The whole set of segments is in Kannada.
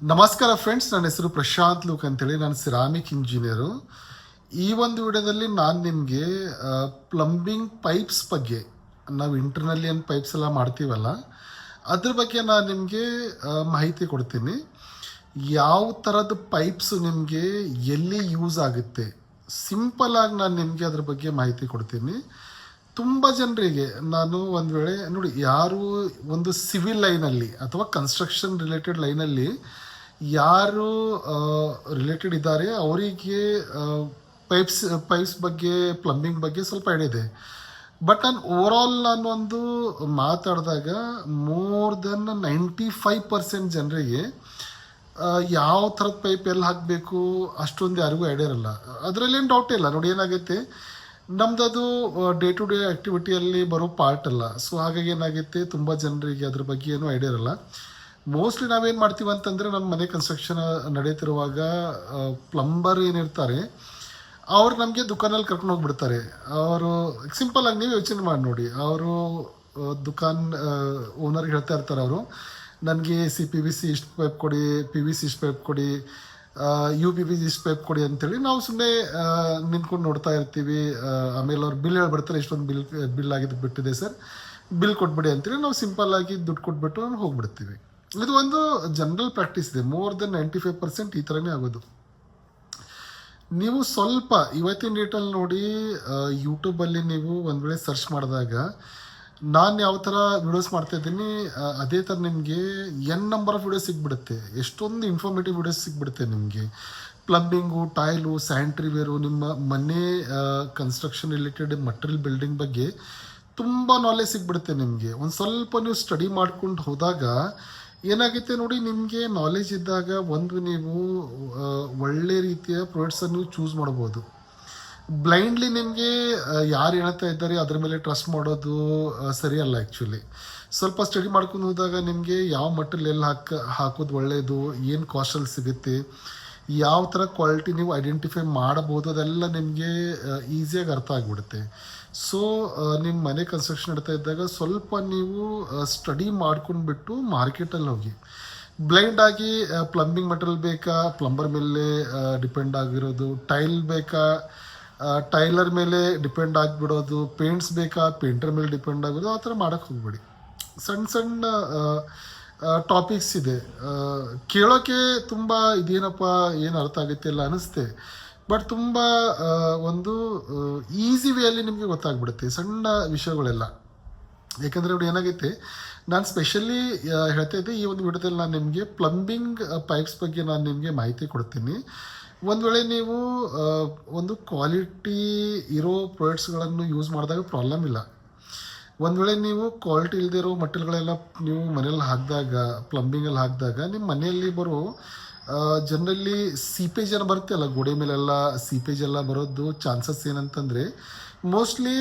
ನಮಸ್ಕಾರ ಫ್ರೆಂಡ್ಸ್, ನನ್ನ ಹೆಸರು ಪ್ರಶಾಂತ್ ಲೂಕ್ ಅಂತೇಳಿ. ನಾನು ಸಿರಾಮಿಕ್ ಇಂಜಿನಿಯರು. ಈ ಒಂದು ವಿಡಿಯೋದಲ್ಲಿ ನಾನು ನಿಮಗೆ ಪ್ಲಂಬಿಂಗ್ ಪೈಪ್ಸ್ ಬಗ್ಗೆ, ನಾವು ಇಂಟರ್ನಲ್ಲಿ ಏನು ಪೈಪ್ಸ್ ಎಲ್ಲ ಮಾಡ್ತೀವಲ್ಲ ಅದ್ರ ಬಗ್ಗೆ ನಾನು ನಿಮಗೆ ಮಾಹಿತಿ ಕೊಡ್ತೀನಿ. ಯಾವ ಥರದ ಪೈಪ್ಸ್ ನಿಮಗೆ ಎಲ್ಲಿ ಯೂಸ್ ಆಗುತ್ತೆ, ಸಿಂಪಲಾಗಿ ನಾನು ನಿಮಗೆ ಅದ್ರ ಬಗ್ಗೆ ಮಾಹಿತಿ ಕೊಡ್ತೀನಿ. ತುಂಬ ಜನರಿಗೆ ನಾನು ಒಂದು ವೇಳೆ ನೋಡಿ, ಯಾರು ಒಂದು ಸಿವಿಲ್ ಲೈನಲ್ಲಿ ಅಥವಾ ಕನ್ಸ್ಟ್ರಕ್ಷನ್ ರಿಲೇಟೆಡ್ ಲೈನಲ್ಲಿ ಯಾರು ರಿಲೇಟೆಡ್ ಇದ್ದಾರೆ ಅವರಿಗೆ ಪೈಪ್ಸ್ ಬಗ್ಗೆ, ಪ್ಲಂಬಿಂಗ್ ಬಗ್ಗೆ ಸ್ವಲ್ಪ ಐಡಿಯಾ ಇದೆ. ಬಟ್ ನಾನು ಒಂದು ಮಾತಾಡಿದಾಗ ಮೋರ್ ದೆನ್ 95% ಜನರಿಗೆ ಯಾವ ಥರದ ಪೈಪ್ ಎಲ್ಲಿ ಹಾಕಬೇಕು ಅಷ್ಟೊಂದು ಯಾರಿಗೂ ಐಡಿಯಾ ಇರಲ್ಲ. ಅದರಲ್ಲೇನು ಡೌಟ್ ಇಲ್ಲ ನೋಡಿ. ಏನಾಗುತ್ತೆ, ನಮ್ದು ಡೇ ಟು ಡೇ ಆ್ಯಕ್ಟಿವಿಟಿಯಲ್ಲಿ ಬರೋ ಪಾರ್ಟ್ ಅಲ್ಲ. ಸೊ ಹಾಗಾಗಿ ಏನಾಗುತ್ತೆ, ತುಂಬ ಜನರಿಗೆ ಅದ್ರ ಬಗ್ಗೆ ಏನೂ ಐಡಿಯಾ ಇರಲ್ಲ. ಮೋಸ್ಟ್ಲಿ ನಾವೇನು ಮಾಡ್ತೀವಿ ಅಂತಂದರೆ, ನಮ್ಮ ಮನೆ ಕನ್ಸ್ಟ್ರಕ್ಷನ್ ನಡೀತಿರುವಾಗ ಪ್ಲಂಬರ್ ಏನಿರ್ತಾರೆ ಅವ್ರು ನಮಗೆ ದುಕಾನಲ್ಲಿ ಕರ್ಕೊಂಡು ಹೋಗ್ಬಿಡ್ತಾರೆ. ಅವರು ಸಿಂಪಲಾಗಿ ನೀವು ಯೋಚನೆ ಮಾಡಿ ನೋಡಿ, ಅವರು ದುಕಾನ್ ಓನರ್ಗೆ ಹೇಳ್ತಾ ಇರ್ತಾರೆ, ಅವರು ನನಗೆ PVC ಇಷ್ಟು ಪೈಪ್ ಕೊಡಿ, PVC ಇಷ್ಟು ಪೈಪ್ ಕೊಡಿ, UPVC ಇಷ್ಟು ಪೈಪ್ ಕೊಡಿ ಅಂತೇಳಿ ನಾವು ಸುಮ್ಮನೆ ನಿಂತ್ಕೊಂಡು ನೋಡ್ತಾ ಇರ್ತೀವಿ. ಆಮೇಲೆ ಅವ್ರು ಬಿಲ್ ಹೇಳ್ಬಿಡ್ತಾರೆ, ಇಷ್ಟೊಂದು ಬಿಲ್ ಆಗಿದ್ದು ಬಿಟ್ಟಿದೆ ಸರ್, ಬಿಲ್ ಕೊಟ್ಬಿಡಿ ಅಂತೇಳಿ ನಾವು ಸಿಂಪಲ್ಲಾಗಿ ದುಡ್ಡು ಕೊಟ್ಬಿಟ್ಟು ನಾವು ಹೋಗ್ಬಿಡ್ತೀವಿ. ಇದು ಒಂದು ಜನರಲ್ ಪ್ರಾಕ್ಟೀಸ್ ಇದೆ. ಮೋರ್ ದೆನ್ 95% ಈ ಥರನೇ ಆಗೋದು. ನೀವು ಸ್ವಲ್ಪ ಇವತ್ತಿನ ಡೇಟಲ್ಲಿ ನೋಡಿ, ಯೂಟ್ಯೂಬಲ್ಲಿ ನೀವು ಒಂದು ವೇಳೆ ಸರ್ಚ್ ಮಾಡಿದಾಗ ನಾನು ಯಾವ ಥರ ವಿಡಿಯೋಸ್ ಮಾಡ್ತಾಯಿದ್ದೀನಿ ಅದೇ ಥರ ನಿಮಗೆ ನಂಬರ್ ಆಫ್ ವಿಡಿಯೋಸ್ ಸಿಗ್ಬಿಡುತ್ತೆ. ಎಷ್ಟೊಂದು ಇನ್ಫಾರ್ಮೇಟಿವ್ ವಿಡಿಯೋಸ್ ಸಿಗ್ಬಿಡುತ್ತೆ ನಿಮಗೆ. ಪ್ಲಂಬಿಂಗು, ಟೈಲು, ಸ್ಯಾನಿಟ್ರಿ ವೇರು, ನಿಮ್ಮ ಮನೆ ಕನ್ಸ್ಟ್ರಕ್ಷನ್ ರಿಲೇಟೆಡ್ ಮಟೀರಿಯಲ್ ಬಿಲ್ಡಿಂಗ್ ಬಗ್ಗೆ ತುಂಬ ನಾಲೆಜ್ ಸಿಗ್ಬಿಡುತ್ತೆ ನಿಮಗೆ. ಒಂದು ಸ್ವಲ್ಪ ನೀವು ಸ್ಟಡಿ ಮಾಡ್ಕೊಂಡು ಹೋದಾಗ ಏನಾಗುತ್ತೆ ನೋಡಿ, ನಿಮಗೆ ನಾಲೆಜ್ ಇದ್ದಾಗ ನೀವು ಒಳ್ಳೆ ರೀತಿಯ ಪ್ರಾಡಕ್ಟ್ಸನ್ನು ನೀವು ಚೂಸ್ ಮಾಡ್ಬೋದು. ಬ್ಲೈಂಡ್ಲಿ ನಿಮಗೆ ಯಾರು ಹೇಳ್ತಾ ಇದ್ದಾರೆ ಅದ್ರ ಮೇಲೆ ಟ್ರಸ್ಟ್ ಮಾಡೋದು ಸರಿಯಲ್ಲ. ಆ್ಯಕ್ಚುಲಿ ಸ್ವಲ್ಪ ಸ್ಟಡಿ ಮಾಡ್ಕೊಂಡು ಹೋದಾಗ ನಿಮಗೆ ಯಾವ ಮಟ್ಟಲ್ಲಿ ಎಲ್ಲಿ ಹಾಕೋದು ಒಳ್ಳೆಯದು, ಏನು ಕಾಸ್ಟಲ್ಲಿ ಸಿಗುತ್ತೆ, ಯಾವ ಥರ ಕ್ವಾಲಿಟಿ ನೀವು ಐಡೆಂಟಿಫೈ ಮಾಡ್ಬೋದು, ಅದೆಲ್ಲ ನಿಮಗೆ ಈಸಿಯಾಗಿ ಅರ್ಥ ಆಗಿಬಿಡುತ್ತೆ. ಸೊ ನಿಮ್ಮ ಮನೆ ಕನ್ಸ್ಟ್ರಕ್ಷನ್ ನಡ್ತಾ ಇದ್ದಾಗ ಸ್ವಲ್ಪ ನೀವು ಸ್ಟಡಿ ಮಾಡ್ಕೊಂಡ್ಬಿಟ್ಟು ಮಾರ್ಕೆಟಲ್ಲಿ ಹೋಗಿ. ಬ್ಲೈಂಡಾಗಿ ಪ್ಲಂಬಿಂಗ್ ಮಟೀರಿಯಲ್ ಬೇಕಾ, ಪ್ಲಂಬರ್ ಮೇಲೆ ಡಿಪೆಂಡ್ ಆಗಿರೋದು, ಟೈಲ್ ಬೇಕಾ, ಟೈಲರ್ ಮೇಲೆ ಡಿಪೆಂಡ್ ಆಗಿಬಿಡೋದು, ಪೇಂಟ್ಸ್ ಬೇಕಾ, ಪೇಂಟರ್ ಮೇಲೆ ಡಿಪೆಂಡ್ ಆಗೋದು, ಆ ಥರ ಮಾಡೋಕ್ಕೆ ಹೋಗ್ಬೇಡಿ. ಸಣ್ಣ ಸಣ್ಣ ಟಾಪಿಕ್ಸ್ ಇದೆ, ಕೇಳೋಕ್ಕೆ ತುಂಬ ಇದೇನಪ್ಪ ಏನು ಅರ್ಥ ಆಗುತ್ತೆ ಇಲ್ಲ ಅನ್ನಿಸುತ್ತೆ. ಬಟ್ ತುಂಬ ಒಂದು ಈಸಿ ವೇಯಲ್ಲಿ ನಿಮಗೆ ಗೊತ್ತಾಗ್ಬಿಡುತ್ತೆ ಸಣ್ಣ ವಿಷಯಗಳೆಲ್ಲ. ಯಾಕಂದರೆ ನೋಡಿ ಏನಾಗುತ್ತೆ, ನಾನು ಸ್ಪೆಷಲಿ ಹೇಳ್ತಾ ಇದ್ದೆ ಈ ಒಂದು ವಿಡಿಯೋದಲ್ಲಿ ನಾನು ನಿಮಗೆ ಪ್ಲಂಬಿಂಗ್ ಪೈಪ್ಸ್ ಬಗ್ಗೆ ನಾನು ನಿಮಗೆ ಮಾಹಿತಿ ಕೊಡ್ತೀನಿ. ಒಂದು ವೇಳೆ ನೀವು ಒಂದು ಕ್ವಾಲಿಟಿ ಇರೋ ಪ್ರಾಡಕ್ಟ್ಸ್ಗಳನ್ನು ಯೂಸ್ ಮಾಡಿದಾಗ ಪ್ರಾಬ್ಲಮ್ ಇಲ್ಲ. ಒಂದು ವೇಳೆ ನೀವು ಕ್ವಾಲಿಟಿ ಇಲ್ಲದೆ ಇರೋ ಮಟೀರಿಯಲ್ಗಳೆಲ್ಲ ನೀವು ಮನೆಯಲ್ಲಿ ಹಾಕಿದಾಗ, ಪ್ಲಂಬಿಂಗಲ್ಲಿ ಹಾಕಿದಾಗ ನಿಮ್ಮ ಮನೆಯಲ್ಲಿ ಬರೋ ಜನರಲ್ಲಿ ಸೀಪೇಜ್ ಏನು ಬರುತ್ತೆ ಅಲ್ಲ, ಗೋಡೆ ಮೇಲೆಲ್ಲ ಸೀಪೇಜ್ ಎಲ್ಲ ಬರೋದು ಚಾನ್ಸಸ್ ಏನಂತಂದರೆ, ಮೋಸ್ಟ್ಲಿ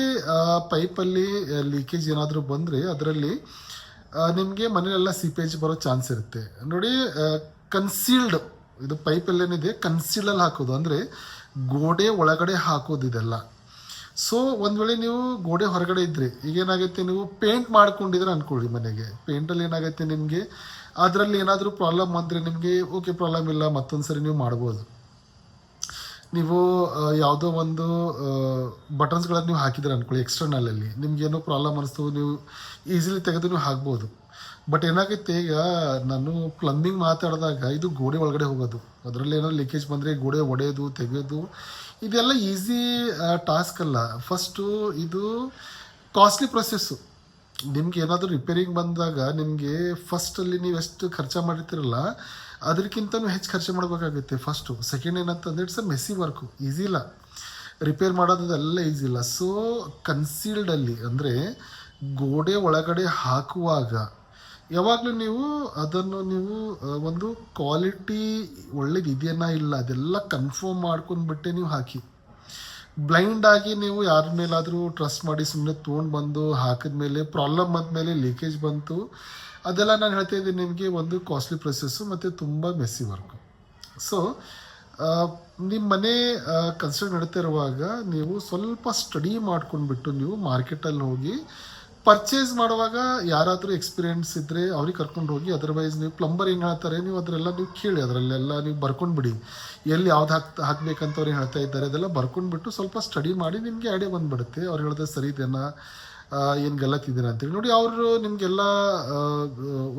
ಪೈಪಲ್ಲಿ ಲೀಕೇಜ್ ಏನಾದರೂ ಬಂದರೆ ಅದರಲ್ಲಿ ನಿಮಗೆ ಮನೆಯಲ್ಲೆಲ್ಲ ಸೀಪೇಜ್ ಬರೋ ಚಾನ್ಸ್ ಇರುತ್ತೆ ನೋಡಿ. ಕನ್ಸೀಲ್ಡ್ ಇದು ಪೈಪಲ್ಲೇನಿದೆ ಕನ್ಸೀಲ್ಡಲ್ಲಿ ಹಾಕೋದು, ಅಂದರೆ ಗೋಡೆ ಒಳಗಡೆ ಹಾಕೋದು ಇದೆಲ್ಲ. ಸೊ ಒಂದು ವೇಳೆ ನೀವು ಗೋಡೆ ಹೊರಗಡೆ ಇದ್ದರೆ, ಈಗೇನಾಗುತ್ತೆ, ನೀವು ಪೇಂಟ್ ಮಾಡ್ಕೊಂಡಿದ್ರೆ ಅಂದ್ಕೊಳ್ಳಿ ಮನೆಗೆ, ಪೇಂಟಲ್ಲಿ ಏನಾಗುತ್ತೆ ನಿಮಗೆ ಅದರಲ್ಲಿ ಏನಾದರೂ ಪ್ರಾಬ್ಲಮ್ ಅಂದರೆ ನಿಮಗೆ ಓಕೆ ಪ್ರಾಬ್ಲಮ್ ಇಲ್ಲ, ಮತ್ತೊಂದು ಸರಿ ನೀವು ಮಾಡ್ಬೋದು. ನೀವು ಯಾವುದೋ ಒಂದು ಬಟನ್ಸ್ಗಳನ್ನು ನೀವು ಹಾಕಿದ್ರೆ ಅಂದ್ಕೊಳ್ಳಿ ಎಕ್ಸ್ಟರ್ನಲಲ್ಲಿ, ನಿಮ್ಗೇನೋ ಪ್ರಾಬ್ಲಮ್ ಅನ್ನಿಸ್ತು, ನೀವು ಈಸಿಲಿ ತೆಗೆದು ನೀವು ಹಾಕ್ಬೋದು. ಬಟ್ ಏನಾಗುತ್ತೆ, ಈಗ ನಾನು ಪ್ಲಂಬಿಂಗ್ ಮಾತಾಡಿದಾಗ ಇದು ಗೋಡೆ ಒಳಗಡೆ ಹೋಗೋದು, ಅದರಲ್ಲಿ ಏನೋ ಲೀಕೇಜ್ ಬಂದರೆ ಗೋಡೆ ಒಡೆಯೋದು ತೆಗೆಯೋದು ಇದೆಲ್ಲ ಈಸಿ ಟಾಸ್ಕ್ ಅಲ್ಲ. ಫಸ್ಟು ಇದು ಕಾಸ್ಟ್ಲಿ ಪ್ರೊಸೆಸ್ಸು. ನಿಮ್ಗೆ ಏನಾದರೂ ರಿಪೇರಿಂಗ್ ಬಂದಾಗ ನಿಮಗೆ ಫಸ್ಟಲ್ಲಿ ನೀವು ಎಷ್ಟು ಖರ್ಚು ಮಾಡಿರ್ತೀರಲ್ಲ ಅದಕ್ಕಿಂತಲೂ ಹೆಚ್ಚು ಖರ್ಚು ಮಾಡಬೇಕಾಗುತ್ತೆ ಫಸ್ಟು. ಸೆಕೆಂಡ್ ಏನಂತಂದರೆ ಇಟ್ಸ್ ಮೆಸ್ಸಿ ವರ್ಕು, ಈಸಿ ಇಲ್ಲ ರಿಪೇರ್ ಮಾಡೋದೆಲ್ಲ ಈಸಿ ಇಲ್ಲ. ಸೊ ಕನ್ಸೀಲ್ಡಲ್ಲಿ ಅಂದರೆ ಗೋಡೆ ಒಳಗಡೆ ಹಾಕುವಾಗ ಯಾವಾಗಲೂ ನೀವು ಅದನ್ನು ನೀವು ಒಂದು ಕ್ವಾಲಿಟಿ ಒಳ್ಳೇದು ಇದೆಯಾ ಇಲ್ಲ ಅದೆಲ್ಲ ಕನ್ಫರ್ಮ್ ಮಾಡ್ಕೊಂಡ್ಬಿಟ್ಟೆ ನೀವು ಹಾಕಿ. ಬ್ಲೈಂಡಾಗಿ ನೀವು ಯಾರ ಮೇಲಾದರೂ ಟ್ರಸ್ಟ್ ಮಾಡಿ ಸುಮ್ಮನೆ ತೊಗೊಂಡು ಬಂದು ಹಾಕಿದ ಮೇಲೆ ಪ್ರಾಬ್ಲಮ್ ಬಂದಮೇಲೆ ಲೀಕೇಜ್ ಬಂತು, ಅದೆಲ್ಲ ನಾನು ಹೇಳ್ತಾ ಇದ್ದೀನಿ ನಿಮಗೆ ಒಂದು ಕಾಸ್ಟ್ಲಿ ಪ್ರೊಸೆಸ್ಸು ಮತ್ತು ತುಂಬ ಮೆಸ್ಸಿ ವರ್ಕು. ಸೊ ನಿಮ್ಮ ಮನೆ ಕನ್ಸ್ಟ್ರಕ್ಟ್ ನಡೀತಾ ಇರುವಾಗ ನೀವು ಸ್ವಲ್ಪ ಸ್ಟಡಿ ಮಾಡ್ಕೊಂಡ್ಬಿಟ್ಟು ನೀವು ಮಾರ್ಕೆಟಲ್ಲಿ ಹೋಗಿ ಪರ್ಚೇಸ್ ಮಾಡುವಾಗ ಯಾರಾದರೂ ಎಕ್ಸ್ಪೀರಿಯೆನ್ಸ್ ಇದ್ದರೆ ಅವ್ರಿಗೆ ಕರ್ಕೊಂಡು ಹೋಗಿ, ಅದರ್ವೈಸ್ ನೀವು ಪ್ಲಂಬರ್ ಏನು ಹೇಳ್ತಾರೆ ನೀವು ಅದರೆಲ್ಲ ನೀವು ಕೇಳಿ, ಅದರಲ್ಲೆಲ್ಲ ನೀವು ಬರ್ಕೊಂಡ್ಬಿಡಿ, ಎಲ್ಲಿ ಯಾವ್ದು ಹಾಕ್ಬೇಕಂತ ಅವ್ರು ಹೇಳ್ತಾ ಇದ್ದಾರೆ ಅದೆಲ್ಲ ಬರ್ಕೊಂಡ್ಬಿಟ್ಟು ಸ್ವಲ್ಪ ಸ್ಟಡಿ ಮಾಡಿ ನಿಮಗೆ ಐಡಿಯಾ ಬಂದುಬಿಡುತ್ತೆ. ಅವ್ರು ಹೇಳಿದ್ರೆ ಸರಿ ಇದೆಯಾ, ಏನು ಗಲತ್ ಇದೀರ ಅಂತೇಳಿ. ನೋಡಿ, ಅವರು ನಿಮಗೆಲ್ಲ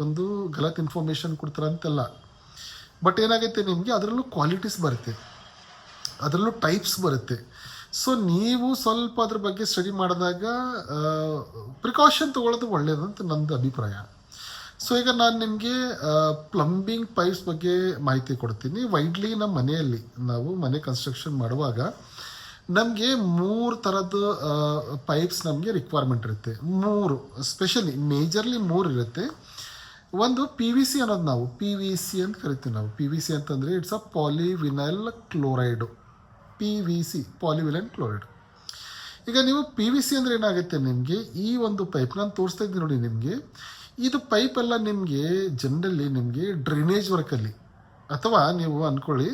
ಒಂದು ಗಲತ್ ಇನ್ಫಾರ್ಮೇಷನ್ ಕೊಡ್ತಾರೆ ಅಂತೆಲ್ಲ, ಬಟ್ ಏನಾಗುತ್ತೆ ನಿಮಗೆ ಅದರಲ್ಲೂ ಕ್ವಾಲಿಟೀಸ್ ಬರುತ್ತೆ, ಅದರಲ್ಲೂ ಟೈಪ್ಸ್ ಬರುತ್ತೆ. ಸೊ ನೀವು ಸ್ವಲ್ಪ ಅದ್ರ ಬಗ್ಗೆ ಸ್ಟಡಿ ಮಾಡಿದಾಗ ಪ್ರಿಕಾಷನ್ ತೊಗೊಳ್ಳೋದು ಒಳ್ಳೆಯದಂತ ನಂದು ಅಭಿಪ್ರಾಯ. ಸೊ ಈಗ ನಾನು ನಿಮಗೆ ಪ್ಲಂಬಿಂಗ್ ಪೈಪ್ಸ್ ಬಗ್ಗೆ ಮಾಹಿತಿ ಕೊಡ್ತೀನಿ. ವೈಡ್ಲಿ ನಮ್ಮ ಮನೆಯಲ್ಲಿ ನಾವು ಮನೆ ಕನ್ಸ್ಟ್ರಕ್ಷನ್ ಮಾಡುವಾಗ ನಮಗೆ 3 ಥರದ್ದು ಪೈಪ್ಸ್ ನಮಗೆ ರಿಕ್ವೈರ್ಮೆಂಟ್ ಇರುತ್ತೆ. 3 ಸ್ಪೆಷಲಿ ಮೇಜರ್ಲಿ 3 ಇರುತ್ತೆ. ಒಂದು ಪಿ ವಿ ಸಿ ಅನ್ನೋದು, ನಾವು ಪಿ ವಿ ಸಿ ಅಂತ ಕರಿತೀವಿ. ನಾವು ಪಿ ವಿ ಸಿ ಅಂತಂದರೆ it's a polyvinyl chloride, P V C polyvinyl chloride. ಈಗ ನೀವು ಪಿ ವಿ ಸಿ ಅಂದರೆ ಏನಾಗುತ್ತೆ ನಿಮಗೆ, ಈ ಒಂದು ಪೈಪ್ ನಾನು ತೋರಿಸ್ತಾ ಇದ್ದೀನಿ ನೋಡಿ ನಿಮಗೆ, ಇದು ಪೈಪೆಲ್ಲ ನಿಮಗೆ ಜನರಲಿ ನಿಮಗೆ ಡ್ರೈನೇಜ್ ವರ್ಕಲ್ಲಿ, ಅಥವಾ ನೀವು ಅಂದ್ಕೊಳ್ಳಿ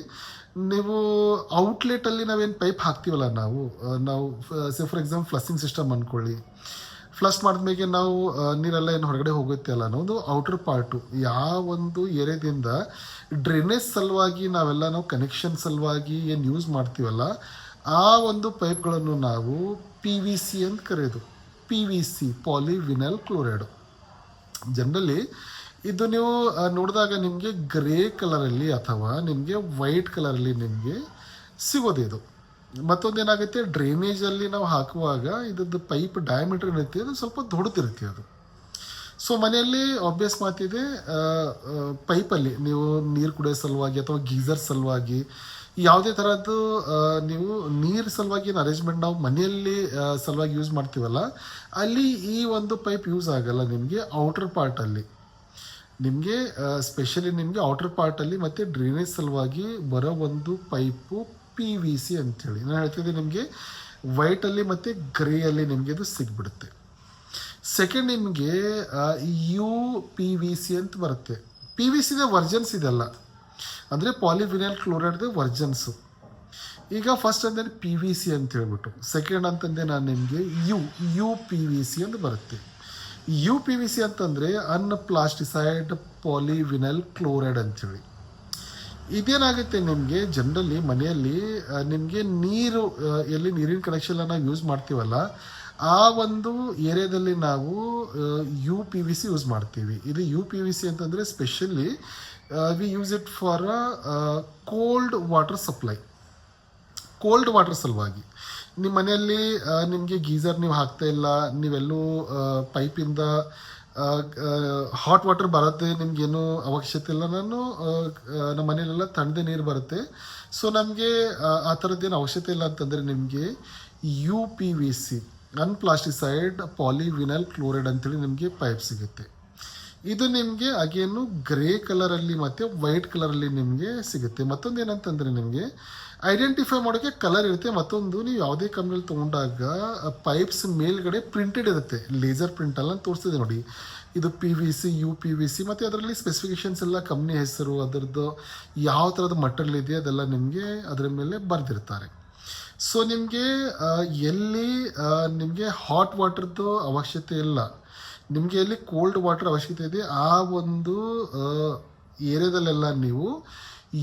ನೀವು ಔಟ್ಲೆಟಲ್ಲಿ ನಾವೇನು ಪೈಪ್ ಹಾಕ್ತೀವಲ್ಲ ನಾವು ಫಾರ್ ಎಕ್ಸಾಂಪಲ್ ಫ್ಲಸ್ಸಿಂಗ್ ಸಿಸ್ಟಮ್ ಅಂದ್ಕೊಳ್ಳಿ. ಫ್ಲಶ್ ಮಾಡಿದ್ಮೇಲೆ ನಾವು ನೀರೆಲ್ಲ ಏನು ಹೊರಗಡೆ ಹೋಗುತ್ತೆ ಅಲ್ಲ ಅನ್ನೋದು ಔಟರ್ ಪಾರ್ಟು, ಯಾವ ಒಂದು ಏರಿಯಾದಿಂದ ಡ್ರೈನೇಜ್ ಸಲುವಾಗಿ ನಾವು ಕನೆಕ್ಷನ್ ಸಲುವಾಗಿ ಏನು ಯೂಸ್ ಮಾಡ್ತೀವಲ್ಲ ಆ ಒಂದು ಪೈಪ್ಗಳನ್ನು ನಾವು ಪಿ ವಿ ಸಿ ಅಂತ ಕರೆಯೋದು. P V C polyvinyl chloride. Generally ಇದು ನೀವು ನೋಡಿದಾಗ ನಿಮಗೆ ಗ್ರೇ ಕಲರಲ್ಲಿ ಅಥವಾ ನಿಮಗೆ ವೈಟ್ ಕಲರಲ್ಲಿ ನಿಮಗೆ ಸಿಗೋದು ಇದು. ಮತ್ತೊಂದೇನಾಗುತ್ತೆ, ಡ್ರೈನೇಜಲ್ಲಿ ನಾವು ಹಾಕುವಾಗ ಇದ್ರದ್ದು ಪೈಪ್ ಡಯಾಮೀಟರ್ ಇರುತ್ತೆ, ಅದು ಸ್ವಲ್ಪ ದೊಡ್ಡದಿರುತ್ತೆ ಅದು. ಸೊ ಮನೆಯಲ್ಲಿ ಆಬ್ವಿಯಸ್ ಮಾತಿದೆ, ಪೈಪಲ್ಲಿ ನೀವು ನೀರು ಕುಡಿಯೋ ಸಲುವಾಗಿ ಅಥವಾ ಗೀಸರ್ ಸಲುವಾಗಿ ಯಾವುದೇ ಥರದ್ದು ನೀವು ನೀರು ಸಲುವಾಗಿ ಏನು ಅರೇಂಜ್ಮೆಂಟ್ ನಾವು ಮನೆಯಲ್ಲಿ ಸಲುವಾಗಿ ಯೂಸ್ ಮಾಡ್ತೀವಲ್ಲ, ಅಲ್ಲಿ ಈ ಒಂದು ಪೈಪ್ ಯೂಸ್ ಆಗಲ್ಲ ನಿಮಗೆ ಔಟರ್ ಪಾರ್ಟಲ್ಲಿ. ನಿಮಗೆ ಸ್ಪೆಷಲಿ ನಿಮಗೆ ಔಟರ್ ಪಾರ್ಟಲ್ಲಿ ಮತ್ತು ಡ್ರೈನೇಜ್ ಸಲುವಾಗಿ ಬರೋ ಒಂದು ಪೈಪು ಪಿ ವಿ ಸಿ ಅಂಥೇಳಿ ನಾನು ಹೇಳ್ತಿದ್ದೆ. ನಿಮಗೆ ವೈಟಲ್ಲಿ ಮತ್ತು ಗ್ರೇಯಲ್ಲಿ ನಿಮಗೆ ಅದು ಸಿಗ್ಬಿಡುತ್ತೆ. ಸೆಕೆಂಡ್ ನಿಮಗೆ ಯು ಪಿ ವಿ ಸಿ ಅಂತ ಬರುತ್ತೆ. ಪಿ ವಿ ಸಿದ ವರ್ಜನ್ಸ್ ಇದೆಲ್ಲ, ಅಂದರೆ ಪಾಲಿವಿನೈಲ್ ಕ್ಲೋರೈಡ್ದು ವರ್ಜನ್ಸು. ಈಗ ಫಸ್ಟ್ ಅಂದರೆ ಪಿ ವಿ ಸಿ ಅಂತ ಹೇಳ್ಬಿಟ್ಟು, ಸೆಕೆಂಡ್ ಅಂತಂದೆ ನಾನು ನಿಮಗೆ ಯು ಪಿ ವಿ ಸಿ ಅಂತ ಬರುತ್ತೆ. ಯು ಪಿ ವಿ ಸಿ ಅಂತಂದರೆ ಅನ್ಪ್ಲಾಸ್ಟಿಸೈಡ್ ಪಾಲಿವಿನೈಲ್ ಕ್ಲೋರೈಡ್ ಅಂಥೇಳಿ. ಇದೇನಾಗುತ್ತೆ ನಿಮಗೆ ಜನರಲಿ ಮನೆಯಲ್ಲಿ ನಿಮಗೆ ನೀರು ಎಲ್ಲಿ ನೀರಿನ ಕನೆಕ್ಷನ್ ನಾವು ಯೂಸ್ ಮಾಡ್ತೀವಲ್ಲ ಆ ಒಂದು ಏರಿಯಾದಲ್ಲಿ ನಾವು U P V C use ಮಾಡ್ತೀವಿ. ಇದು ಯು ಪಿ ವಿ ಸಿ ಅಂತಂದರೆ specially we use it for cold water supply, cold water ಸಲುವಾಗಿ. ನಿಮ್ಮ ಮನೆಯಲ್ಲಿ ನಿಮಗೆ ಗೀಸರ್ ನೀವು ಹಾಕ್ತಾ ಇಲ್ಲ, ನೀವೆಲ್ಲೂ ಪೈಪಿಂದ ಹಾಟ್ ವಾಟರ್ ಬರುತ್ತೆ, ನಿಮಗೇನು ಅವಶ್ಯಕತೆ ಇಲ್ಲ. ನಮ್ಮ ಮನೆಯಲ್ಲೆಲ್ಲ ತಣ್ಣದೆ ನೀರು ಬರುತ್ತೆ. ಸೊ ನಮಗೆ ಆ ಥರದ್ದೇನು ಅವಶ್ಯಕತೆ ಇಲ್ಲ ಅಂತಂದರೆ ನಿಮಗೆ U P V C unplasticized polyvinyl chloride ಅಂತೇಳಿ ನಿಮಗೆ ಪೈಪ್ ಸಿಗುತ್ತೆ. ಇದು ನಿಮಗೆ ಅಗೇನು ಗ್ರೇ ಕಲರಲ್ಲಿ ಮತ್ತು ವೈಟ್ ಕಲರಲ್ಲಿ ನಿಮಗೆ ಸಿಗುತ್ತೆ. ಮತ್ತೊಂದು ಏನಂತಂದರೆ ನಿಮಗೆ ಐಡೆಂಟಿಫೈ ಮಾಡೋಕ್ಕೆ ಕಲರ್ ಇರುತ್ತೆ. ಮತ್ತೊಂದು ನೀವು ಯಾವುದೇ ಕಂಪ್ನಿಯಲ್ಲಿ ತೊಗೊಂಡಾಗ ಪೈಪ್ಸ್ ಮೇಲ್ಗಡೆ ಪ್ರಿಂಟೆಡ್ ಇರುತ್ತೆ, ಲೇಸರ್ ಪ್ರಿಂಟಲ್ಲ ತೋರಿಸ್ತಿದೆ ನೋಡಿ. ಇದು P V C, U P V C, ಮತ್ತು ಅದರಲ್ಲಿ ಸ್ಪೆಸಿಫಿಕೇಷನ್ಸ್ ಎಲ್ಲ ಕಂಪ್ನಿ ಹೆಸರು, ಅದರದ್ದು ಯಾವ ಥರದ ಮಟೀರಿಯಲ್ ಇದೆ ಅದೆಲ್ಲ ನಿಮಗೆ ಅದರ ಮೇಲೆ ಬರೆದಿರ್ತಾರೆ. ಸೊ ನಿಮಗೆ ಎಲ್ಲಿ ನಿಮಗೆ ಹಾಟ್ ವಾಟರ್ದು ಅವಶ್ಯಕತೆ ಇಲ್ಲ, ನಿಮಗೆ ಎಲ್ಲಿ ಕೋಲ್ಡ್ ವಾಟರ್ ಅವಶ್ಯಕತೆ ಇದೆ ಆ ಒಂದು ಏರಿಯಾದಲ್ಲೆಲ್ಲ ನೀವು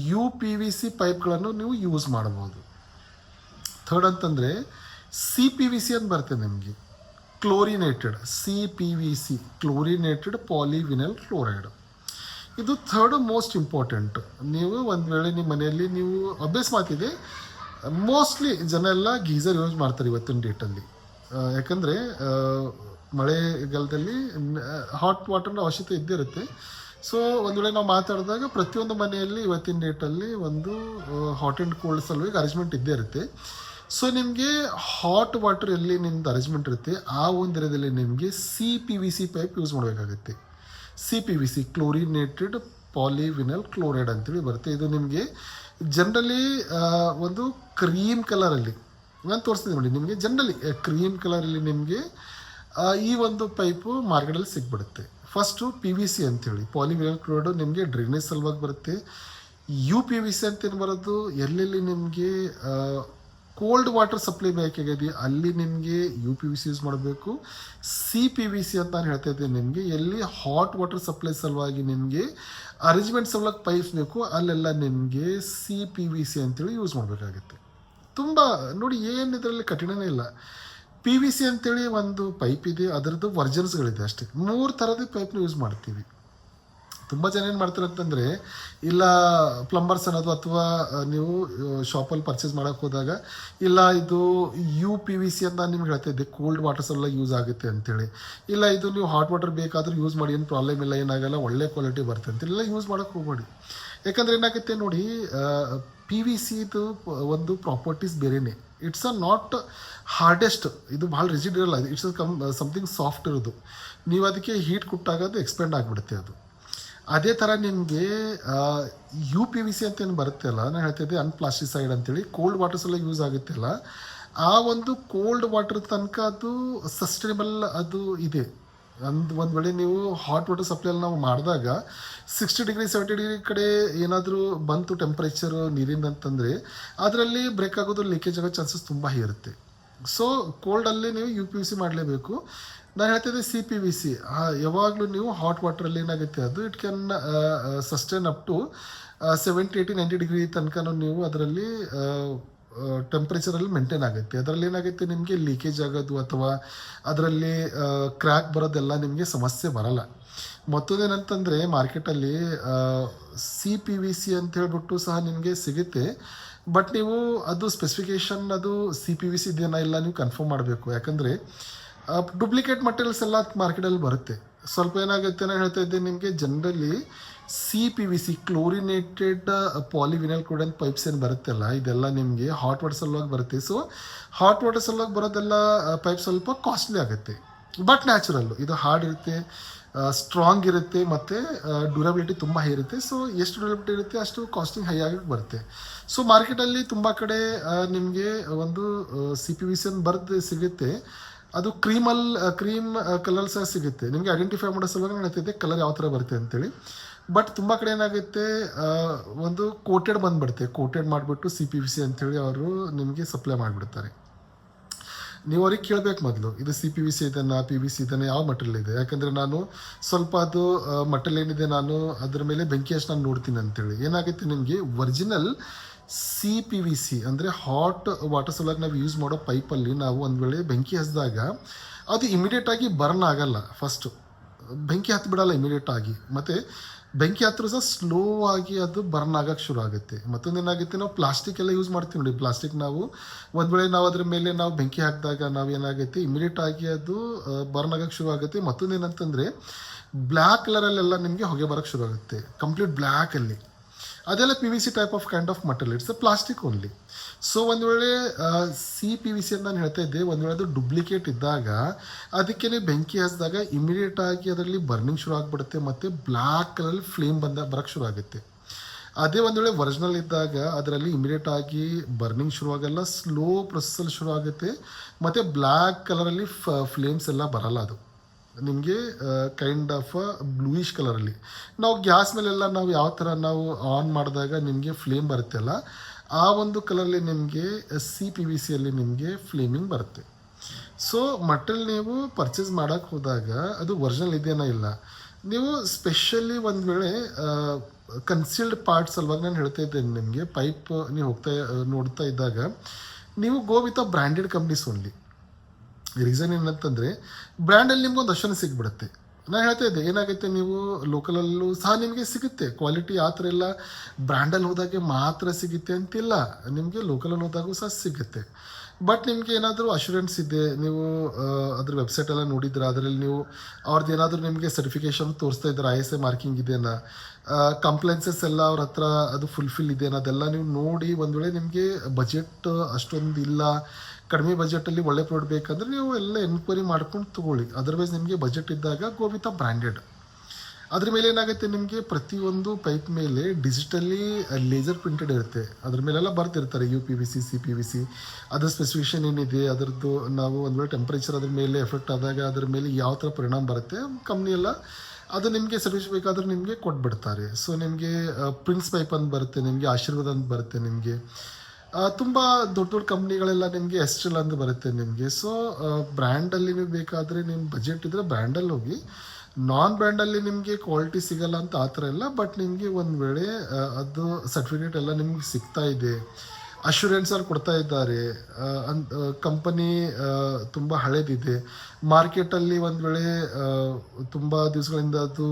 ಯು ಪಿ ವಿ ಸಿ ಪೈಪ್ಗಳನ್ನು ನೀವು ಯೂಸ್ ಮಾಡ್ಬೋದು. ಥರ್ಡ್ ಅಂತಂದರೆ ಸಿ ಪಿ ವಿ ಸಿ ಅಂತ ಬರುತ್ತೆ ನಿಮಗೆ, chlorinated C P V C chlorinated polyvinyl chloride. ಇದು ಥರ್ಡ್ ಮೋಸ್ಟ್ ಇಂಪಾರ್ಟೆಂಟ್. ನೀವು ಒಂದು ವೇಳೆ ನಿಮ್ಮ ಮನೆಯಲ್ಲಿ ನೀವು ಅಭ್ಯಾಸ ಮಾತಿದೆ, ಮೋಸ್ಟ್ಲಿ ಜನ ಎಲ್ಲ ಗೀಸರ್ ಯೂಸ್ ಮಾಡ್ತಾರೆ ಇವತ್ತಿನ ಡೇಟಲ್ಲಿ. ಯಾಕಂದರೆ ಮಳೆಗಾಲದಲ್ಲಿ ಹಾಟ್ ವಾಟರ್ನ ಅವಶ್ಯಕತೆ ಇದ್ದೇ ಇರುತ್ತೆ. ಸೊ ಒಂದು ವೇಳೆ ನಾವು ಮಾತಾಡಿದಾಗ ಪ್ರತಿಯೊಂದು ಮನೆಯಲ್ಲಿ ಇವತ್ತಿನ ಡೇಟಲ್ಲಿ ಒಂದು ಹಾಟ್ ಆ್ಯಂಡ್ ಕೋಲ್ಡ್ ಸಲುವಾಗಿ ಅರೇಂಜ್ಮೆಂಟ್ ಇದ್ದೇ ಇರುತ್ತೆ. ಸೊ ನಿಮಗೆ ಹಾಟ್ ವಾಟರ್ ಎಲ್ಲಿ ನಿಮ್ದು ಅರೇಂಜ್ಮೆಂಟ್ ಇರುತ್ತೆ ಆ ಒಂದು ಏರಿಯಾದಲ್ಲಿ ನಿಮಗೆ C P V C pipe use ಮಾಡಬೇಕಾಗುತ್ತೆ. C P V C chlorinated polyvinyl chloride ಅಂತೇಳಿ ಬರುತ್ತೆ. ಇದು ನಿಮಗೆ ಜನರಲಿ ಒಂದು ಕ್ರೀಮ್ ಕಲರಲ್ಲಿ ನಾನು ತೋರಿಸ್ತೀನಿ ನೋಡಿ. ನಿಮಗೆ ಜನರಲಿ ಕ್ರೀಮ್ ಕಲರಲ್ಲಿ ನಿಮಗೆ ಈ ಒಂದು ಪೈಪು ಮಾರ್ಕೆಟಲ್ಲಿ ಸಿಗ್ಬಿಡುತ್ತೆ. ಫಸ್ಟು ಪಿ ವಿ ಸಿ ಅಂತೇಳಿ ಪಾಲಿವಿನೈಲ್ ಕ್ಲೋರೈಡು ನಿಮಗೆ ಡ್ರೈನೇಜ್ ಸಲುವಾಗಿ ಬರುತ್ತೆ. ಯು ಪಿ ವಿ ಸಿ ಅಂತೇನು ಬರೋದು ಎಲ್ಲೆಲ್ಲಿ ನಿಮಗೆ ಕೋಲ್ಡ್ ವಾಟರ್ ಸಪ್ಲೈ ಬೇಕಾಗಿದೆ ಅಲ್ಲಿ ನಿಮಗೆ U P V C use ಮಾಡಬೇಕು. ಸಿ ಪಿ ವಿ ಸಿ ಅಂತ ನಾನು ಹೇಳ್ತಾ ಇದ್ದೀನಿ ನಿಮಗೆ, ಎಲ್ಲಿ ಹಾಟ್ ವಾಟರ್ ಸಪ್ಲೈ ಸಲುವಾಗಿ ನಿಮಗೆ ಅರೇಂಜ್ಮೆಂಟ್ ಸಲುವಾಗಿ ಪೈಪ್ಸ್ ಬೇಕು ಅಲ್ಲೆಲ್ಲ ನಿಮಗೆ ಸಿ ಪಿ ವಿ ಸಿ ಅಂತೇಳಿ ಯೂಸ್ ಮಾಡಬೇಕಾಗುತ್ತೆ. ತುಂಬ ನೋಡಿ, ಏನು ಇದರಲ್ಲಿ ಕಠಿಣನೇ ಇಲ್ಲ. ಪಿ ವಿ ಸಿ ಅಂತೇಳಿ ಒಂದು ಪೈಪ್ ಇದೆ, ಅದರದ್ದು ವರ್ಜನ್ಸ್ಗಳಿದೆ ಅಷ್ಟೇ. 3 ಥರದ ಪೈಪ್ನ ಯೂಸ್ ಮಾಡ್ತೀವಿ. ತುಂಬ ಜನ ಏನು ಮಾಡ್ತಾರೆ ಅಂತಂದರೆ, ಇಲ್ಲ ಪ್ಲಂಬರ್ಸ್ ಅನ್ನೋದು ಅಥವಾ ನೀವು ಶಾಪಲ್ಲಿ ಪರ್ಚೇಸ್ ಮಾಡೋಕ್ಕೆ ಹೋದಾಗ, ಇಲ್ಲ ಇದು ಯು ಪಿ ವಿ ಸಿ ಅಂತ ನಾನು ನಿಮ್ಗೆ ಹೇಳ್ತಾ ಇದ್ದೆ, ಕೋಲ್ಡ್ ವಾಟರ್ಸ್ ಎಲ್ಲ ಯೂಸ್ ಆಗುತ್ತೆ ಅಂತೇಳಿ. ಇಲ್ಲ ಇದು ನೀವು ಹಾಟ್ ವಾಟರ್ ಬೇಕಾದರೂ ಯೂಸ್ ಮಾಡಿ, ಏನು ಪ್ರಾಬ್ಲಮ್ ಇಲ್ಲ, ಏನಾಗಲ್ಲ, ಒಳ್ಳೆ ಕ್ವಾಲಿಟಿ ಬರುತ್ತೆ ಅಂತ ಇಲ್ಲ ಯೂಸ್ ಮಾಡೋಕ್ಕೆ ಹೋಗಬೇಡಿ. ಯಾಕಂದರೆ ಏನಾಗುತ್ತೆ ನೋಡಿ, ಪಿ ವಿ ಸಿದು ಒಂದು ಪ್ರಾಪರ್ಟೀಸ್ ಬೇರೆಯೇ. ಇಟ್ಸ್ ಅ ನಾಟ್ ಹಾರ್ಡೆಸ್ಟ್, ಇದು ಭಾಳ ರಿಜಿಡ್ ಇರಲ್ಲ, ಇಟ್ಸ್ ಸಮಥಿಂಗ್ ಸಾಫ್ಟ್ ಇರೋದು. ನೀವು ಅದಕ್ಕೆ ಹೀಟ್ ಕೊಟ್ಟಾಗ ಅದು ಎಕ್ಸ್ಪೆಂಡ್ ಆಗಿಬಿಡುತ್ತೆ ಅದು. ಅದೇ ಥರ ನಿಮಗೆ ಯು ಪಿ ವಿ ಸಿ ಅಂತ ಏನು ಬರುತ್ತೆ ಅಲ್ಲ, ನಾನು ಹೇಳ್ತಿದ್ದೆ ಅನ್ಪ್ಲಾಸ್ಟಿಸೈಡ್ ಅಂತೇಳಿ, ಕೋಲ್ಡ್ ವಾಟರ್ಸ್ ಎಲ್ಲ ಯೂಸ್ ಆಗುತ್ತೆ ಅಲ್ಲ, ಆ ಒಂದು ಕೋಲ್ಡ್ ವಾಟರ್ ತನಕ ಅದು ಸಸ್ಟೈನಬಲ್ ಅದು ಇದೆ. ಒಂದು ವೇಳೆ ನೀವು ಹಾಟ್ ವಾಟರ್ ಸಪ್ಲೈ ನಾವು ಮಾಡಿದಾಗ 60 ಡಿಗ್ರಿ 70 ಡಿಗ್ರಿ ಕಡೆ ಏನಾದರೂ ಬಂತು ಟೆಂಪ್ರೇಚರು ನೀರಿಂದ ಅಂತಂದರೆ ಅದರಲ್ಲಿ ಬ್ರೇಕ್ ಆಗೋದು, ಲೀಕೇಜ್ ಆಗೋ ಚಾನ್ಸಸ್ ತುಂಬ ಇರುತ್ತೆ. ಸೊ ಕೋಲ್ಡಲ್ಲಿ ನೀವು ಯು ಪಿ ವಿ ಸಿ ಮಾಡಲೇಬೇಕು. ನಾನು ಹೇಳ್ತಿದ್ದೆ ಸಿ ಪಿ ವಿ ಸಿ ಯಾವಾಗಲೂ ನೀವು ಹಾಟ್ ವಾಟ್ರಲ್ಲಿ ಏನಾಗುತ್ತೆ ಅದು it can sustain up to 70, 80, 90 degree ತನಕ ನೀವು ಅದರಲ್ಲಿ ಟೆಂಪ್ರೇಚರಲ್ಲಿ ಮೇಂಟೈನ್ ಆಗುತ್ತೆ. ಅದರಲ್ಲಿ ಏನಾಗುತ್ತೆ ನಿಮಗೆ ಲೀಕೇಜ್ ಆಗೋದು ಅಥವಾ ಅದರಲ್ಲಿ ಕ್ರ್ಯಾಕ್ ಬರೋದೆಲ್ಲ ನಿಮಗೆ ಸಮಸ್ಯೆ ಬರಲ್ಲ. ಮತ್ತೊಂದೇನಂತಂದರೆ ಮಾರ್ಕೆಟಲ್ಲಿ ಸಿ ಪಿ ವಿ ಸಿ ಅಂತ ಹೇಳ್ಬಿಟ್ಟು ಸಹ ನಿಮಗೆ ಸಿಗುತ್ತೆ. ಬಟ್ ನೀವು ಅದು ಸ್ಪೆಸಿಫಿಕೇಷನ್ ಅದು ಸಿ ಪಿ ವಿ ಸಿ ಇದೆಯಾ ಇಲ್ಲ ನೀವು ಕನ್ಫರ್ಮ್ ಮಾಡಬೇಕು. ಯಾಕಂದರೆ ಡೂಪ್ಲಿಕೇಟ್ ಮಟೀರಿಯಲ್ಸ್ ಎಲ್ಲ ಮಾರ್ಕೆಟಲ್ಲಿ ಬರುತ್ತೆ. ಸ್ವಲ್ಪ ಏನಾಗುತ್ತೆ, ನಾನು ಹೇಳ್ತಾ ಇದ್ದೆ ನಿಮಗೆ, generally C P V C chlorinated polyvinyl chloride pipes ಏನು ಬರುತ್ತಲ್ಲ, ಇದೆಲ್ಲ ನಿಮಗೆ ಹಾಟ್ ವಾಟರ್ ಸಲುವಾಗಿ ಬರುತ್ತೆ. ಸೊ ಹಾಟ್ ವಾಟರ್ ಸಲುವಾಗಿ ಬರೋದೆಲ್ಲ ಪೈಪ್ ಸ್ವಲ್ಪ ಕಾಸ್ಟ್ಲಿ ಆಗುತ್ತೆ. ಬಟ್ ನ್ಯಾಚುರಲ್ಲು, ಇದು ಹಾರ್ಡ್ ಇರುತ್ತೆ, ಸ್ಟ್ರಾಂಗ್ ಇರುತ್ತೆ, ಮತ್ತು ಡ್ಯೂರಬಿಲಿಟಿ ತುಂಬ ಹೈ ಇರುತ್ತೆ. ಸೊ ಎಷ್ಟು ಡ್ಯೂರಬಿಲಿಟಿ ಇರುತ್ತೆ ಅಷ್ಟು ಕಾಸ್ಟಿಂಗ್ ಹೈ ಆಗಿ ಬರುತ್ತೆ. ಸೊ ಮಾರ್ಕೆಟಲ್ಲಿ ತುಂಬ ಕಡೆ ನಿಮಗೆ ಒಂದು ಸಿ ಪಿ ವಿ ಸಿ ಅನ್ನು ಬರೆದು ಸಿಗುತ್ತೆ. ಅದು ಕ್ರೀಮ್ ಕಲರ್ ಸಹ ಸಿಗುತ್ತೆ. ನಿಮಗೆ ಐಡೆಂಟಿಫೈ ಮಾಡೋ ಸಲುವಾಗಿ ನಾನು ಹೇಳ್ತಿದ್ದೆ ಕಲರ್ ಯಾವ ಥರ ಬರುತ್ತೆ ಅಂತೇಳಿ. ಬಟ್ ತುಂಬ ಕಡೆ ಏನಾಗುತ್ತೆ, ಒಂದು ಕೋಟೆಡ್ ಬಂದುಬಿಡುತ್ತೆ. ಕೋಟೆಡ್ ಮಾಡಿಬಿಟ್ಟು ಸಿ ಪಿ ವಿ ಸಿ ಅಂಥೇಳಿ ಅವರು ನಿಮಗೆ ಸಪ್ಲೈ ಮಾಡಿಬಿಡ್ತಾರೆ. ನೀವು ಅವ್ರಿಗೆ ಕೇಳಬೇಕು ಮೊದಲು, ಇದು ಸಿ ಪಿ ವಿ ಸಿ ಇದನ್ನು ಪಿ ವಿ ಸಿ ಇದನ್ನು ಯಾವ ಮಟೀರಿಯಲ್ ಇದೆ. ಯಾಕಂದರೆ ನಾನು ಸ್ವಲ್ಪ ಅದು ಮಟೀರಿಯಲ್ ಏನಿದೆ ನಾನು ಅದ್ರ ಮೇಲೆ ಬೆಂಕಿ ಹಚ್ಚಿ ನಾನು ನೋಡ್ತೀನಿ ಅಂತೇಳಿ. ಏನಾಗುತ್ತೆ ನಿಮಗೆ original C P V C ಅಂದರೆ ಹಾಟ್ ವಾಟರ್ ಸಲುವಾಗಿ ನಾವು ಯೂಸ್ ಮಾಡೋ ಪೈಪಲ್ಲಿ ನಾವು ಒಂದು ವೇಳೆ ಬೆಂಕಿ ಹಚ್ಚಿದಾಗ ಅದು ಇಮಿಡಿಯೇಟಾಗಿ ಬರ್ನ್ ಆಗಲ್ಲ. ಫಸ್ಟು ಬೆಂಕಿ ಹತ್ತಿಬಿಡಲ್ಲ ಇಮಿಡಿಯೇಟಾಗಿ, ಮತ್ತು ಬೆಂಕಿ ಹತ್ತಿರ ಸಹ ಸ್ಲೋ ಆಗಿ ಅದು ಬರ್ನ್ ಆಗೋಕ್ಕೆ ಶುರು ಆಗುತ್ತೆ. ಮತ್ತೊಂದೇನಾಗುತ್ತೆ, ನಾವು ಪ್ಲಾಸ್ಟಿಕ್ ಎಲ್ಲ ಯೂಸ್ ಮಾಡ್ತೀವಿ ನೋಡಿ. ಪ್ಲಾಸ್ಟಿಕ್ ನಾವು ಒಂದು ವೇಳೆ ನಾವು ಅದ್ರ ಮೇಲೆ ನಾವು ಬೆಂಕಿ ಹಾಕಿದಾಗ ನಾವು ಏನಾಗುತ್ತೆ ಇಮಿಡಿಯೇಟಾಗಿ ಅದು ಬರ್ನ್ ಆಗೋಕ್ಕೆ ಶುರು ಆಗುತ್ತೆ. ಮತ್ತೊಂದೇನಂತಂದರೆ ಬ್ಲ್ಯಾಕ್ ಕಲರಲ್ಲೆಲ್ಲ ನಿಮಗೆ ಹೊಗೆ ಬರೋಕ್ಕೆ ಶುರು ಆಗುತ್ತೆ, ಕಂಪ್ಲೀಟ್ ಬ್ಲ್ಯಾಕಲ್ಲಿ. ಅದೆಲ್ಲ P V C type of kind of material, it's plastic only. So ಒಂದು ವೇಳೆ ಸಿ ಪಿ ವಿ ಸಿ ಅಂತ ನಾನು ಹೇಳ್ತಾ ಇದ್ದೆ, ಒಂದು ವೇಳೆ ಅದು ಡುಪ್ಲಿಕೇಟ್ ಇದ್ದಾಗ ಅದಕ್ಕೆ ಬೆಂಕಿ ಹಚ್ಚಿದಾಗ ಇಮಿಡಿಯೇಟಾಗಿ ಅದರಲ್ಲಿ ಬರ್ನಿಂಗ್ ಶುರು ಆಗಿಬಿಡುತ್ತೆ, ಮತ್ತು ಬ್ಲ್ಯಾಕ್ ಕಲರಲ್ಲಿ ಫ್ಲೇಮ್ ಬರೋಕ್ಕೆ ಶುರು ಆಗುತ್ತೆ. ಅದೇ ಒಂದು ವೇಳೆ ಒರಿಜಿನಲ್ ಇದ್ದಾಗ ಅದರಲ್ಲಿ ಇಮಿಡಿಯೇಟಾಗಿ ಬರ್ನಿಂಗ್ ಶುರುವಾಗಲ್ಲ, ಸ್ಲೋ ಪ್ರೊಸೆಸಲ್ಲಿ ಶುರು ಆಗುತ್ತೆ, ಮತ್ತು ಬ್ಲ್ಯಾಕ್ ಕಲರಲ್ಲಿ ಫ್ಲೇಮ್ಸ್ ಎಲ್ಲ ಬರಲ್ಲ. ಅದು ನಿಮಗೆ ಕೈಂಡ್ ಆಫ್ ಬ್ಲೂಯಿಶ್ ಕಲರಲ್ಲಿ. ನಾವು ಗ್ಯಾಸ್ ಮೇಲೆಲ್ಲ ನಾವು ಯಾವ ಥರ ನಾವು ಆನ್ ಮಾಡಿದಾಗ ನಿಮಗೆ ಫ್ಲೇಮ್ ಬರುತ್ತಲ್ಲ, ಆ ಒಂದು ಕಲರಲ್ಲಿ ನಿಮಗೆ ಸಿ ಪಿ ವಿ ಸಿಯಲ್ಲಿ ನಿಮಗೆ ಫ್ಲೇಮಿಂಗ್ ಬರುತ್ತೆ. ಸೊ ಮಟೀರಿಯಲ್ ನೀವು ಪರ್ಚೇಸ್ ಮಾಡೋಕ್ಕೆ ಹೋದಾಗ ಅದು ಒರಿಜಿನಲ್ ಇದೆಯಾ ಇಲ್ಲ, ನೀವು ಸ್ಪೆಷಲಿ ಒಂದು ವೇಳೆ ಕನ್ಸೀಲ್ಡ್ ಪಾರ್ಟ್ಸ್ ಸಲುವಾಗಿ ನಾನು ಹೇಳ್ತಾ ಇದ್ದೇನೆ ನಿಮಗೆ, ಪೈಪ್ ನೀವು ನೋಡ್ತಾ ಇದ್ದಾಗ ನೀವು go with a branded companies only. Reason ಏನಂತಂದರೆ ಬ್ರ್ಯಾಂಡಲ್ಲಿ ನಿಮ್ಗೊಂದು ಅಷ್ಟನ್ನು ಸಿಗ್ಬಿಡುತ್ತೆ. ನಾನು ಹೇಳ್ತಾ ಇದ್ದೆ ಏನಾಗುತ್ತೆ, ನೀವು ಲೋಕಲಲ್ಲೂ ಸಹ ನಿಮಗೆ ಸಿಗುತ್ತೆ ಕ್ವಾಲಿಟಿ. ಆ ಥರ ಎಲ್ಲ ಬ್ರ್ಯಾಂಡಲ್ಲಿ ಹೋದಾಗೆ ಮಾತ್ರ ಸಿಗುತ್ತೆ ಅಂತಿಲ್ಲ, ನಿಮಗೆ ಲೋಕಲಲ್ಲಿ ಹೋದಾಗೂ ಸಹ ಸಿಗುತ್ತೆ. ಬಟ್ ನಿಮಗೆ ಏನಾದರೂ ಅಶ್ಯೂರೆನ್ಸ್ ಇದೆ, ನೀವು ಅದ್ರ ವೆಬ್ಸೈಟೆಲ್ಲ ನೋಡಿದ್ರೆ ಅದರಲ್ಲಿ ನೀವು ಅವ್ರದ್ದು ಏನಾದರೂ ನಿಮಗೆ ಸರ್ಟಿಫಿಕೇಷನ್ ತೋರಿಸ್ತಾ ಇದ್ದಾರೆ, ISI ಮಾರ್ಕಿಂಗ್ ಇದೆಯಾ, ಕಂಪ್ಲೇನ್ಸಸ್ ಎಲ್ಲ ಅವ್ರ ಹತ್ರ ಅದು ಫುಲ್ಫಿಲ್ ಇದೆಯಾ, ಅದೆಲ್ಲ ನೀವು ನೋಡಿ. ಒಂದು ವೇಳೆ ನಿಮಗೆ ಬಜೆಟ್ ಅಷ್ಟೊಂದು ಇಲ್ಲ, ಕಡಿಮೆ ಬಜೆಟಲ್ಲಿ ಒಳ್ಳೆ ಪ್ರಾಡಕ್ಟ್ ಬೇಕಂದರೆ ನೀವು ಎಲ್ಲ ಎನ್ಕ್ವೈರಿ ಮಾಡ್ಕೊಂಡು ತೊಗೊಳ್ಳಿ. ಅದರ್ವೈಸ್ ನಿಮಗೆ ಬಜೆಟ್ ಇದ್ದಾಗ ಗೋ ವಿತ್ ಅ ಬ್ರ್ಯಾಂಡೆಡ್. ಅದ್ರ ಮೇಲೆ ಏನಾಗುತ್ತೆ, ನಿಮಗೆ ಪ್ರತಿಯೊಂದು ಪೈಪ್ ಮೇಲೆ ಡಿಜಿಟಲಿ ಲೇಸರ್ ಪ್ರಿಂಟೆಡ್ ಇರುತ್ತೆ, ಅದ್ರ ಮೇಲೆಲ್ಲ ಬರ್ತಿರ್ತಾರೆ U P V C C P V C, ಅದ್ರ ಸ್ಪೆಸಿಫಿಕೇಷನ್ ಏನಿದೆ, ಅದರದ್ದು ನಾವು ಒಂದು ವೇಳೆ ಟೆಂಪ್ರೇಚರ್ ಅದ್ರ ಮೇಲೆ ಎಫೆಕ್ಟ್ ಆದಾಗ ಅದ್ರ ಮೇಲೆ ಯಾವ ಥರ ಪರಿಣಾಮ ಬರುತ್ತೆ ಕಂಪ್ನಿ ಎಲ್ಲ ಅದು ನಿಮಗೆ ಸರ್ವಿಸ್ ಬೇಕಾದ್ರೆ ನಿಮಗೆ ಕೊಟ್ಬಿಡ್ತಾರೆ. ಸೊ ನಿಮಗೆ ಪ್ರಿನ್ಸ್ ಪೈಪ್ ಅಂತ ಬರುತ್ತೆ, ನಿಮಗೆ ಆಶೀರ್ವಾದ ಅಂತ ಬರುತ್ತೆ, ನಿಮಗೆ ತುಂಬ ದೊಡ್ಡ ದೊಡ್ಡ ಕಂಪ್ನಿಗಳೆಲ್ಲ ನಿಮಗೆ ಎಸ್ಟೆಲ್ ಅಂತ ಬರುತ್ತೆ ನಿಮಗೆ. ಸೊ ಬ್ರ್ಯಾಂಡಲ್ಲಿ ನೀವು ಬೇಕಾದರೆ ನಿಮ್ಮ ಬಜೆಟ್ ಇದ್ದರೆ ಬ್ರ್ಯಾಂಡಲ್ಲಿ ಹೋಗಿ. ನಾನ್ ಬ್ರ್ಯಾಂಡಲ್ಲಿ ನಿಮಗೆ ಕ್ವಾಲಿಟಿ ಸಿಗಲ್ಲ ಅಂತ ಆ ಥರ ಇಲ್ಲ. ಬಟ್ ನಿಮಗೆ ಒಂದು ವೇಳೆ ಅದು ಸರ್ಟಿಫಿಕೇಟ್ ಎಲ್ಲ ನಿಮ್ಗೆ ಸಿಗ್ತಾ ಇದೆ, ಅಶ್ಯೂರೆನ್ಸ್ ಅವ್ರು ಕೊಡ್ತಾ ಇದ್ದಾರೆ, ಕಂಪನಿ ತುಂಬ ಹಳೇದಿದೆ, ಮಾರ್ಕೆಟಲ್ಲಿ ಒಂದು ವೇಳೆ ತುಂಬ ದಿವಸಗಳಿಂದ ಅದು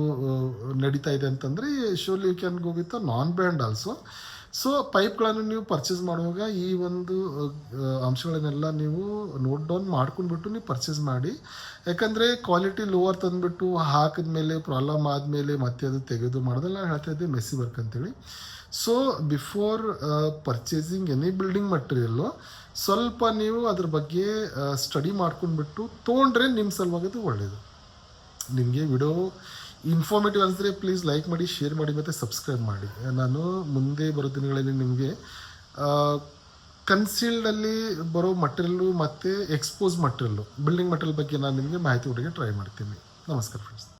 ನಡೀತಾ ಇದೆ ಅಂತಂದರೆ solely you can go with non brand also. So ಪೈಪ್ಗಳನ್ನು ನೀವು ಪರ್ಚೇಸ್ ಮಾಡುವಾಗ ಈ ಒಂದು ಅಂಶಗಳನ್ನೆಲ್ಲ ನೀವು ನೋಟ್ ಡೌನ್ ಮಾಡ್ಕೊಂಡ್ಬಿಟ್ಟು ನೀವು ಪರ್ಚೇಸ್ ಮಾಡಿ. ಯಾಕಂದರೆ ಕ್ವಾಲಿಟಿ ಲೋವರ್ ತಂದುಬಿಟ್ಟು ಹಾಕಿದ ಮೇಲೆ ಪ್ರಾಬ್ಲಮ್ ಆದಮೇಲೆ ಮತ್ತೆ ಅದು ತೆಗೆದು ಮಾಡೋದೆಲ್ಲ ಹೇಳ್ತಾ ಇದ್ದೆ ಮೆಸ್ಸಿ ವರ್ಕ್ ಅಂತೇಳಿ. So before purchasing any building material ಸ್ವಲ್ಪ ನೀವು ಅದ್ರ ಬಗ್ಗೆ ಸ್ಟಡಿ ಮಾಡ್ಕೊಂಡ್ಬಿಟ್ಟು ತೊಗೊಂಡ್ರೆ ನಿಮ್ಮ ಸಲುವಾಗಿ ಅದು ಒಳ್ಳೆಯದು. ನಿಮಗೆ ವಿಡಿಯೋ ಇನ್ಫಾರ್ಮೇಟಿವ್ ಅನಿಸಿದ್ರೆ ಪ್ಲೀಸ್ ಲೈಕ್ ಮಾಡಿ, ಶೇರ್ ಮಾಡಿ ಮತ್ತು ಸಬ್ಸ್ಕ್ರೈಬ್ ಮಾಡಿ. ನಾನು ಮುಂದೆ ಬರೋ ದಿನಗಳಲ್ಲಿ ನಿಮಗೆ ಕನ್ಸೀಲ್ಡಲ್ಲಿ ಬರೋ ಮಟೀರಿಯಲ್ಲು ಮತ್ತು ಎಕ್ಸ್ಪೋಸ್ ಮಟೀರಿಯಲ್ಲು ಬಿಲ್ಡಿಂಗ್ ಮಟೀರಿಯಲ್ ಬಗ್ಗೆ ನಾನು ನಿಮಗೆ ಮಾಹಿತಿ ಕೊಡೋಕ್ಕೆ ಟ್ರೈ ಮಾಡ್ತೀನಿ. ನಮಸ್ಕಾರ ಫ್ರೆಂಡ್ಸ್.